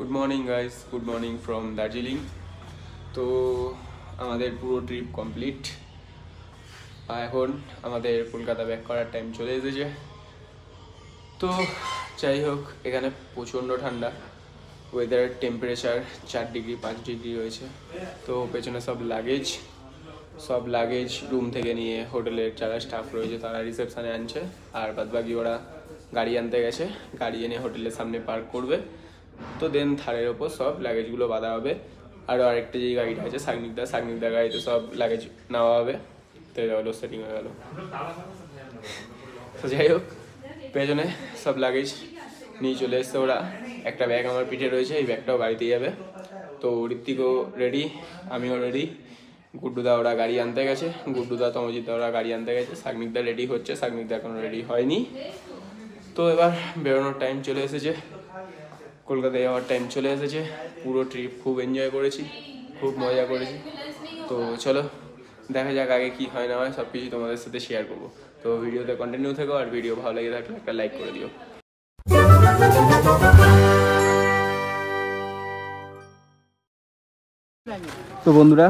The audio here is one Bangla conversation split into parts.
Good morning guys, good morning from Darjeeling. তো আমাদের পুরো ট্রিপ কমপ্লিট। এখন আমাদের কলকাতা ব্যাক করার টাইম চলে এসেছে। তো যাই হোক, এখানে প্রচণ্ড ঠান্ডা, ওয়েদারের টেম্পারেচার 4 ডিগ্রি 5 ডিগ্রি রয়েছে। তো পেছনে সব লাগেজ রুম থেকে নিয়ে হোটেলের যারা স্টাফ রয়েছে তারা রিসেপশানে আনছে, আর বাদবাকি ওরা গাড়ি আনতে গেছে। গাড়ি এনে হোটেলের সামনে পার্ক করবে। তো দেন থারের ওপর সব লাগেজগুলো বাঁধা হবে। আরও আরেকটা যে গাড়িটা আছে সাগনিকদা গাড়িতে সব লাগেজ নেওয়া হবে। তো এটা হলো সেটিং হয়ে গেল। তো যাই হোক, পেছনে সব লাগেজ নিয়ে চলে এসছে ওরা। একটা ব্যাগ আমার পিঠে রয়েছে, এই ব্যাগটাও গাড়িতে যাবে। তো ঋত্বিকও রেডি, আমিও রেডি। গুড্ডুদা ওরা গাড়ি আনতে গেছে, গুড্ডুদা তমজিৎদা ওরা গাড়ি আনতে গেছে। সাগনিকদা রেডি হচ্ছে, সাগনিকদা এখনো রেডি হয়নি। তো এবার বেরোনোর টাইম চলে এসেছে, কলকাতায় যাওয়ার টাইম চলে এসেছে। পুরো ট্রিপ খুব এনজয় করেছি, খুব মজা করেছি। তো চলো দেখা যাক আগে কি হয় না হয়, সব কিছু তোমাদের সাথে শেয়ার করবো। তো ভিডিওতে কন্টিনিউ থেকো, আর ভিডিও ভালো লেগে থাকলে একটা লাইক করে দিও। তো বন্ধুরা,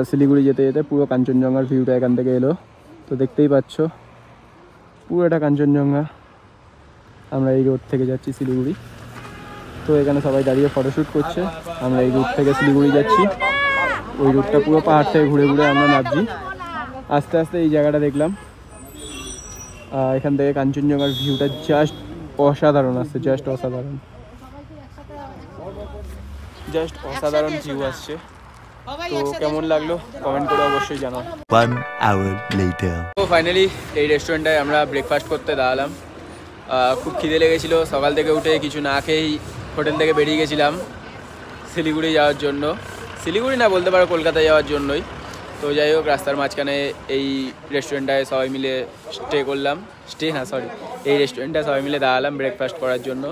শিলিগুড়ি যেতে যেতে পুরো কাঞ্চনজঙ্ঘার ভিউটা এখান থেকে এলো। তো দেখতেই পাচ্ছ পুরোটা কাঞ্চনজঙ্ঘা। আমরা এই রোড থেকে যাচ্ছি শিলিগুড়ি। তো এখানে সবাই দাঁড়িয়ে ফটোশ্যুট করছে। আমরা এই রুট থেকে শিলিগুড়ি যাচ্ছি। ওই রুটটা পুরো পাহাড় থেকে ঘুরে ঘুরে আমরা নামছি। আস্তে আস্তে এই জায়গাটা দেখলাম। এখান থেকে কাঞ্চনজঙ্ঘার ভিউটা জাস্ট অসাধারণ আসছে, জাস্ট অসাধারণ ভিউ আসছে। তো কেমন লাগলো কমেন্ট করে অবশ্যই জানাও। 1 hour later. তো ফাইনালি এই রেস্টুরেন্টটায় আমরা ব্রেকফাস্ট করতে দাঁড়ালাম। খুব খিদে লেগেছিলো, সকাল থেকে উঠে কিছু না খেয়েই হোটেল থেকে বেরিয়ে গেছিলাম শিলিগুড়ি যাওয়ার জন্য। শিলিগুড়ি না বলতে পারো, কলকাতা যাওয়ার জন্যই। তো যাই হোক, রাস্তার মাঝখানে এই রেস্টুরেন্টটায় সবাই মিলে এই রেস্টুরেন্টটায় সবাই মিলে দাঁড়ালাম ব্রেকফাস্ট করার জন্য।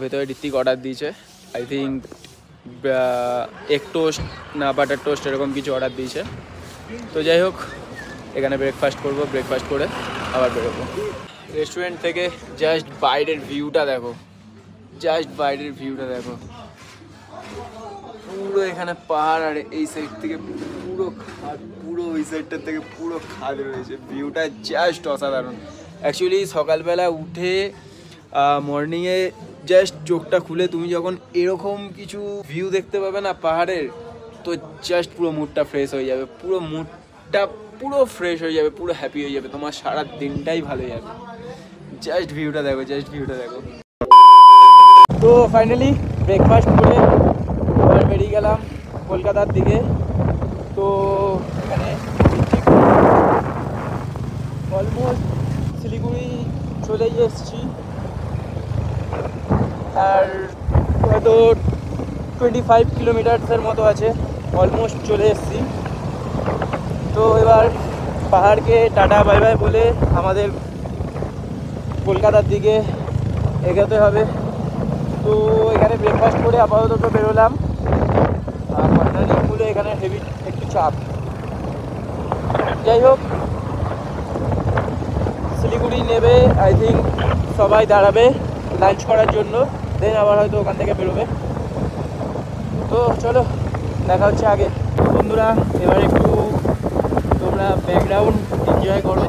ভেতরে ঋত্বিক অর্ডার দিয়েছে, আই থিঙ্ক এগ টোস্ট না বাটার টোস্ট এরকম কিছু অর্ডার দিয়েছে। তো যাই হোক, এখানে ব্রেকফাস্ট করবো, ব্রেকফাস্ট করে আবার বেরোবো। রেস্টুরেন্ট থেকে জাস্ট বাইরের ভিউটা দেখো, পুরো এখানে পাহাড়, আর এই সাইড থেকে পুরো খাদ, পুরো ওই সাইডটার থেকে পুরো খাদ রয়েছে। ভিউটা জাস্ট অসাধারণ। অ্যাকচুয়ালি সকালবেলা উঠে মর্নিংয়ে জাস্ট চোখটা খুলে তুমি যখন এরকম কিছু ভিউ দেখতে পাবে না পাহাড়ের, তো জাস্ট পুরো মুডটা ফ্রেশ হয়ে যাবে, পুরো ফ্রেশ হয়ে যাবে, পুরো হ্যাপি হয়ে যাবে, তোমার সারা দিনটাই ভালো যাবে। জাস্ট ভিউটা দেখো। তো ফাইনালি ব্রেকফাস্ট করে এবার বেরিয়ে গেলাম কলকাতার দিকে। তো এখানে অলমোস্ট শিলিগুড়ি চলেই এসেছি, আর হয়তো 25 কিলোমিটার্সের মতো আছে, অলমোস্ট চলে এসেছি। তো এবার পাহাড়কে টাটা বাই বাই বলে আমাদের কলকাতার দিকে এগোতে হবে। তো এখানে ব্রেকফাস্ট করে আপাতত বেরোলাম। ফাইনালি এখানে হেভি একটু চাপ। যাই হোক, শিলিগুড়ি নেবে আই থিঙ্ক সবাই দাঁড়াবে লাঞ্চ করার জন্য, দেন আবার হয়তো ওখান থেকে বেরোবে। তো চলো দেখা হচ্ছে আগে। বন্ধুরা, এবার একটু তোমরা ব্যাকগ্রাউন্ড এনজয় করো।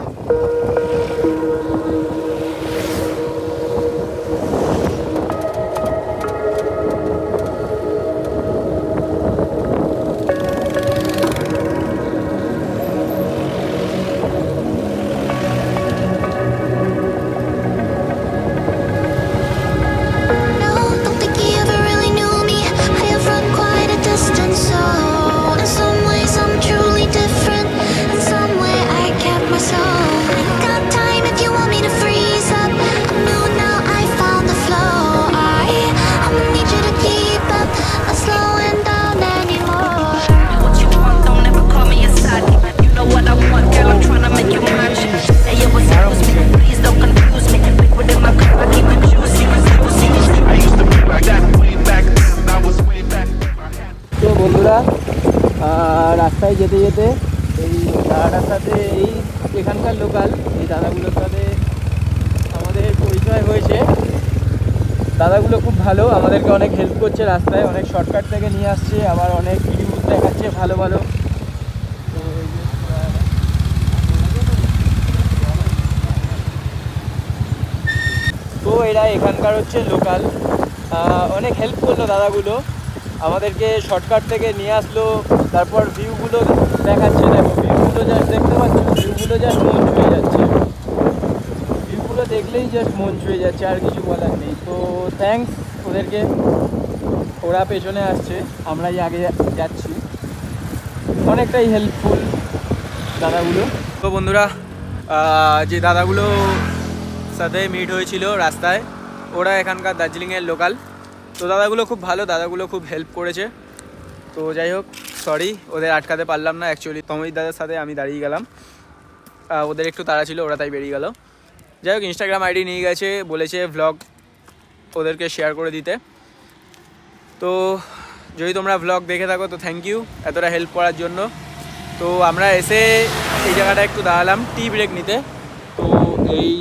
রাস্তায় যেতে যেতে এই দাদাটার সাথে, এই এখানকার লোকাল এই দাদাগুলোর সাথে আমাদের পরিচয় হয়েছে। দাদাগুলো খুব ভালো, আমাদেরকে অনেক হেল্প করছে, রাস্তায় অনেক শর্টকাট থেকে নিয়ে আসছে, আবার অনেক ভিডিও দেখাচ্ছে ভালো ভালো। তো এরা এখানকার হচ্ছে লোকাল, অনেক হেল্প করলো দাদাগুলো, আমাদেরকে শর্টকাট থেকে নিয়ে আসলো, তারপর ভিউগুলো দেখাচ্ছে। দেখো ভিউগুলো জাস্ট দেখতে পাচ্ছ, ভিউগুলো জাস্ট মন ছুঁয়ে যাচ্ছে, ভিউগুলো দেখলেই জাস্ট মন ছুঁয়ে যাচ্ছে, আর কিছু বলার নেই। তো থ্যাঙ্কস ওদেরকে, ওরা পেছনে আসছে, আমরাই আগে যাচ্ছি, অনেকটাই হেল্পফুল দাদাগুলো। তো বন্ধুরা, যে দাদাগুলো সাথে মিট হয়েছিল রাস্তায়, ওরা এখানকার দার্জিলিংয়ের লোকাল। তো দাদাগুলো খুব ভালো, দাদাগুলো খুব হেল্প করেছে। তো যাই হোক, সরি ওদের আটকাতে পারলাম না, অ্যাকচুয়ালি তমজিৎ দাদার সাথে আমি দাঁড়িয়ে গেলাম, ওদের একটু তাড়া ছিল, ওরা তাই বেরিয়ে গেল। যাই হোক, ইনস্টাগ্রাম আইডি নিয়ে গেছে, বলেছে ভ্লগ ওদেরকে শেয়ার করে দিতে। তো যদি তোমরা ভ্লগ দেখে থাকো তো থ্যাংক ইউ এতটা হেল্প করার জন্য। তো আমরা এসে এই জায়গাটা একটু দাঁড়ালাম টি ব্রেক নিতে। তো এই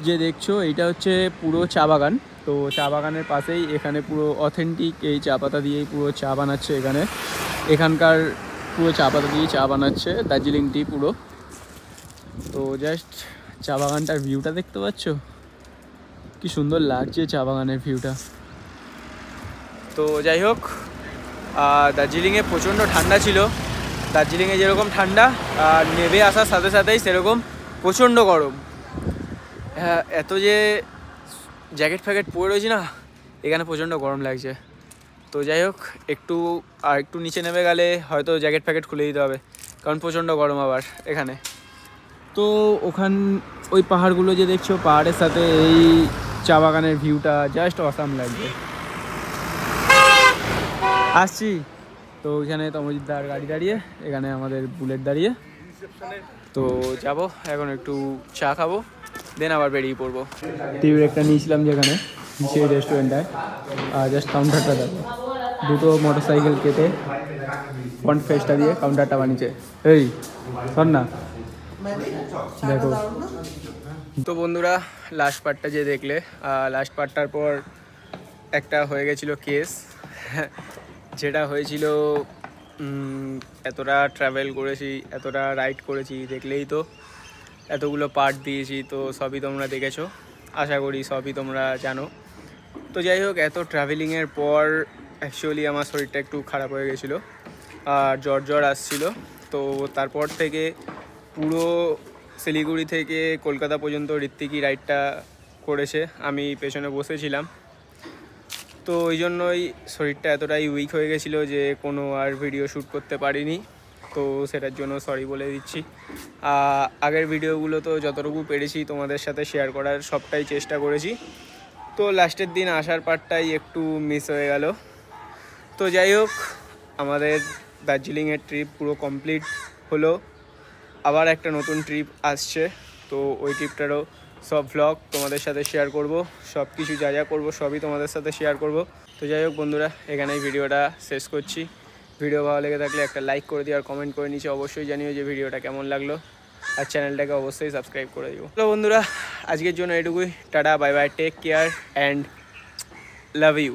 যে দেখছো এইটা হচ্ছে পুরো চা বাগান। তো চা বাগানের পাশেই এখানে পুরো অথেন্টিক এই চা পাতা দিয়েই পুরো চা বানাচ্ছে, এখানকার পুরো চা পাতা দিয়েই চা বানাচ্ছে, দার্জিলিং টি পুরো। তো জাস্ট চা বাগানটার ভিউটা দেখতে পাচ্ছ, কি সুন্দর লাগছে চা বাগানের ভিউটা। তো যাই হোক, দার্জিলিংয়ে প্রচণ্ড ঠান্ডা ছিল, দার্জিলিংয়ে যেরকম ঠান্ডা, নেমে আসার সাথে সাথেই সেরকম প্রচণ্ড গরম। হ্যাঁ, এত যে জ্যাকেট ফ্যাকেট পরে রয়েছি না, এখানে প্রচণ্ড গরম লাগছে। তো যাই হোক, একটু নিচে নেমে গেলে হয়তো জ্যাকেট ফ্যাকেট খুলে দিতে হবে, কারণ প্রচণ্ড গরম আবার এখানে। তো ওই পাহাড়গুলো যে দেখছো, পাহাড়ের সাথে এই চা বাগানের ভিউটা জাস্ট অসাম লাগছে। আসছি তো ওইখানে তমজিৎদার গাড়ি দাঁড়িয়ে, এখানে আমাদের বুলেট দাঁড়িয়ে। তো যাব এখন, একটু চা খাবো, দেন আবার বেরিয়ে পড়বো। টি ব্রেকটা নিয়েছিলাম যেখানে সেই রেস্টুরেন্টটায়, জাস্ট কাউন্টারটা দেখো, দুটো মোটরসাইকেল কেটে ফ্রন্ট ফেসটা দিয়ে কাউন্টারটা বানিয়েছে। এই শোন না, দেখো। তো বন্ধুরা, লাস্ট পার্টটা যে দেখলে, লাস্ট পার্টটার পর একটা হয়ে গেছিলো কেস, যেটা হয়েছিল, এতটা ট্রাভেল করেছি, এতটা রাইড করেছি, দেখলেই তো এতগুলো পার্ট দিয়েছি, তো সবই তোমরা দেখেছো, আশা করি সবই তোমরা জানো। তো যাই হোক, এত ট্রাভেলিংয়ের পর অ্যাকচুয়ালি আমার শরীরটা একটু খারাপ হয়ে গেছিলো, আর জ্বর আসছিলো। তো তারপর থেকে পুরো শিলিগুড়ি থেকে কলকাতা পর্যন্ত ঋত্বিকই রাইডটা করেছে, আমি পেছনে বসেছিলাম। তো ওই জন্যই শরীরটা এতটাই উইক হয়ে গেছিলো যে কোনো আর ভিডিও শ্যুট করতে পারিনি। তো সেটার জন্য সরি বলে দিচ্ছি। আগের ভিডিওগুলো তো যতটুকু পেরেছি তোমাদের সাথে শেয়ার করার সবটাই চেষ্টা করেছি। তো লাস্টের দিন আসার পার্টটাই একটু মিস হয়ে গেল। তো যাই হোক, আমাদের দার্জিলিংয়ের ট্রিপ পুরো কমপ্লিট হলো, আবার একটা নতুন ট্রিপ আসছে। তো ওই ট্রিপটারও সব ভ্লগ তোমাদের সাথে শেয়ার করব, সব কিছু যা যা করবো সবই তোমাদের সাথে শেয়ার করব। তো যাই হোক বন্ধুরা, এখানেই ভিডিওটা শেষ করছি। ভিডিও ভালো লেগে থাকলে একটা লাইক করে দিও, আর কমেন্ট করে নিচে অবশ্যই জানিও যে ভিডিওটা কেমন লাগলো, আর চ্যানেলটাকে অবশ্যই সাবস্ক্রাইব করে দিও। তো বন্ধুরা, আজকের জন্য এটুকুই, ta ta, bye bye, take care and love you.